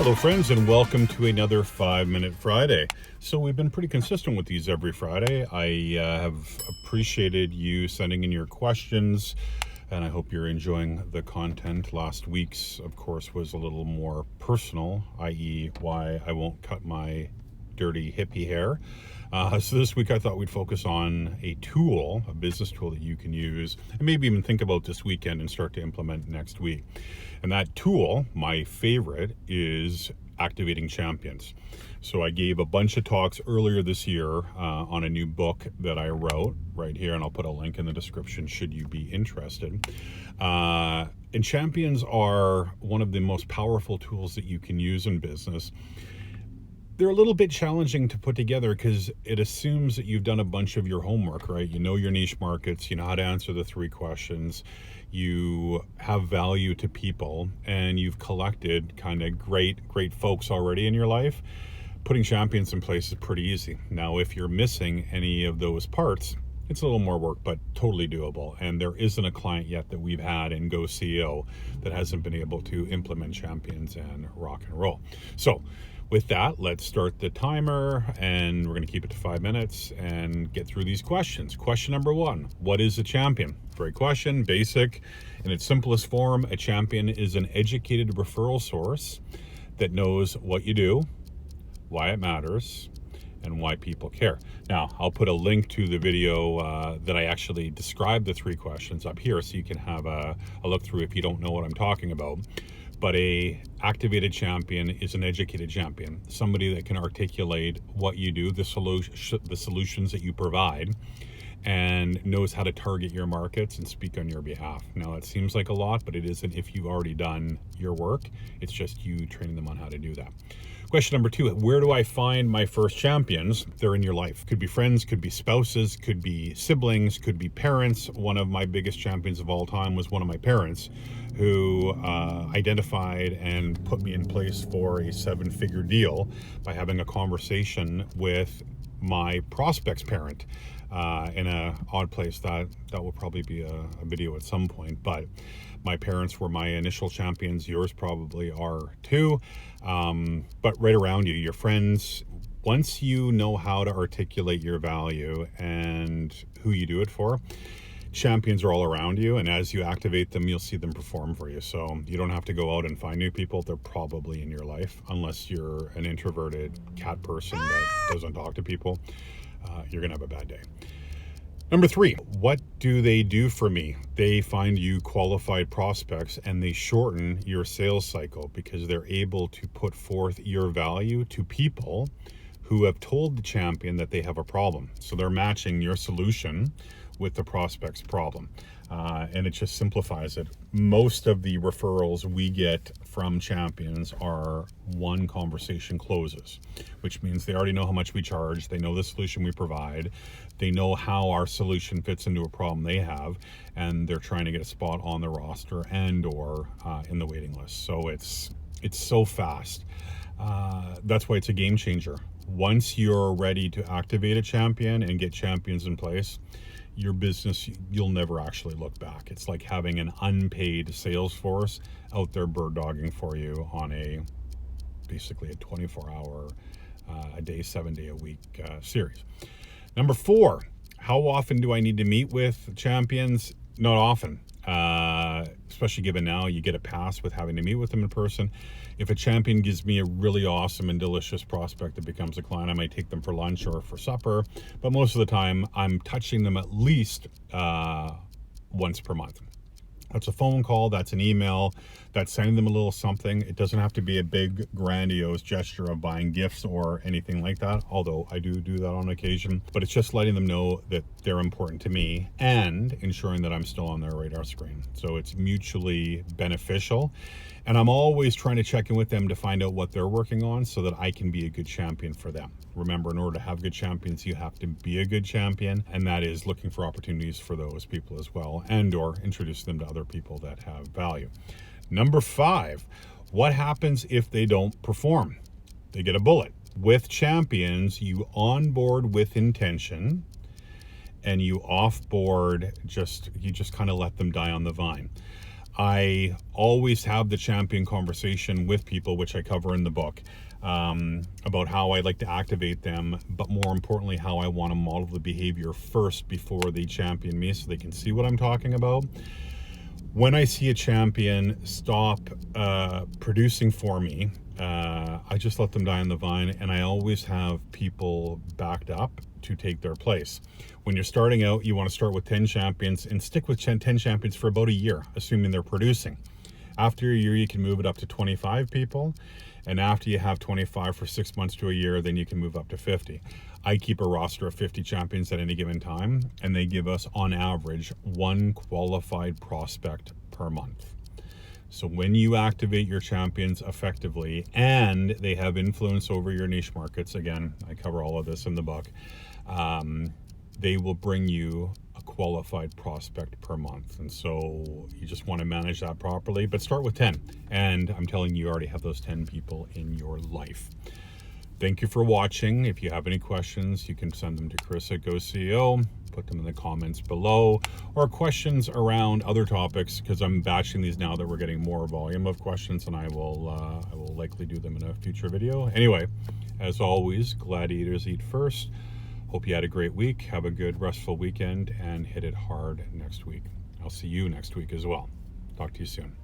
Hello friends, and welcome to another 5-Minute Friday. So we've been pretty consistent with these every Friday. I have appreciated you sending in your questions, and I hope you're enjoying the content. Last week's, of course, was a little more personal, i.e. why I won't cut my dirty hippie hair. So this week I thought we'd focus on a tool, a business tool that you can use, and maybe even think about this weekend and start to implement next week. And that tool, my favorite, is activating champions. So I gave a bunch of talks earlier this year on a new book that I wrote right here, and I'll put a link in the description should you be interested. And champions are one of the most powerful tools that you can use in business. They're a little bit challenging to put together because it assumes that you've done a bunch of your homework, right? You know your niche markets, you know how to answer the 3 questions, you have value to people, and you've collected kind of great folks already in your life. Putting champions in place is pretty easy. Now, if you're missing any of those parts, it's a little more work, but totally doable. And there isn't a client yet that we've had in Go CEO that hasn't been able to implement champions and rock and roll. So with that, let's start the timer, and we're going to keep it to 5 minutes and get through these questions. Question number 1, what is a champion? Great question, basic. In its simplest form, a champion is an educated referral source that knows what you do, why it matters, and why people care. Now, I'll put a link to the video that I actually described the 3 questions up here so you can have a look through if you don't know what I'm talking about. But a activated champion is an educated champion, somebody that can articulate what you do, the solutions that you provide, and knows how to target your markets and speak on your behalf. Now, it seems like a lot, but it isn't if you've already done your work. It's just you training them on how to do that. Question number 2, where do I find my first champions? They're in your life. Could be friends, could be spouses, could be siblings, could be parents. One of my biggest champions of all time was one of my parents who identified and put me in place for a 7-figure deal by having a conversation with my prospect's parent in a odd place. That will probably be a video at some point, but my parents were my initial champions. Yours probably are too. But right around you, your friends, once you know how to articulate your value and who you do it for, champions are all around you, and as you activate them, you'll see them perform for you. So you don't have to go out and find new people. They're probably in your life, unless you're an introverted cat person that doesn't talk to people. You're gonna have a bad day. Number 3, what do they do for me? They find you qualified prospects, and they shorten your sales cycle because they're able to put forth your value to people who have told the champion that they have a problem. So they're matching your solution with the prospect's problem. And it just simplifies it. Most of the referrals we get from champions are 1 conversation closes, which means they already know how much we charge, they know the solution we provide, they know how our solution fits into a problem they have, and they're trying to get a spot on the roster and or in the waiting list. So it's so fast. That's why it's a game changer. Once you're ready to activate a champion and get champions in place, your business, you'll never actually look back. It's like having an unpaid sales force out there bird dogging for you on basically a 24-hour a day, 7-day a week series. Number 4, how often do I need to meet with champions? Not often, especially given now you get a pass with having to meet with them in person. If a champion gives me a really awesome and delicious prospect that becomes a client, I might take them for lunch or for supper, but most of the time I'm touching them at least once per month. That's a phone call, that's an email, that's sending them a little something. It doesn't have to be a big grandiose gesture of buying gifts or anything like that, although I do that on occasion. But it's just letting them know that they're important to me and ensuring that I'm still on their radar screen. So it's mutually beneficial. And I'm always trying to check in with them to find out what they're working on so that I can be a good champion for them. Remember, in order to have good champions, you have to be a good champion, and that is looking for opportunities for those people as well, and or introduce them to other people that have value. Number 5, what happens if they don't perform? They get a bullet. With champions, you onboard with intention, and you offboard, you just kind of let them die on the vine. I always have the champion conversation with people, which I cover in the book, about how I like to activate them, but more importantly, how I want to model the behavior first before they champion me so they can see what I'm talking about. When I see a champion stop producing for me, I just let them die on the vine, and I always have people backed up to take their place. When you're starting out, you want to start with 10 champions and stick with 10 champions for about a year, assuming they're producing. After a year, you can move it up to 25 people. And after you have 25 for 6 months to a year, then you can move up to 50. I keep a roster of 50 champions at any given time, and they give us, on average, 1 qualified prospect per month. So when you activate your champions effectively and they have influence over your niche markets, again, I cover all of this in the book, they will bring you a qualified prospect per month. And so you just want to manage that properly, but start with 10. And I'm telling you, you already have those 10 people in your life. Thank you for watching. If you have any questions, you can send them to Chris at GoCEO. Put them in the comments below, or questions around other topics, because I'm batching these now that we're getting more volume of questions, and I will likely do them in a future video. Anyway, as always, gladiators eat first. Hope you had a great week. Have a good restful weekend and hit it hard next week. I'll see you next week as well. Talk to you soon.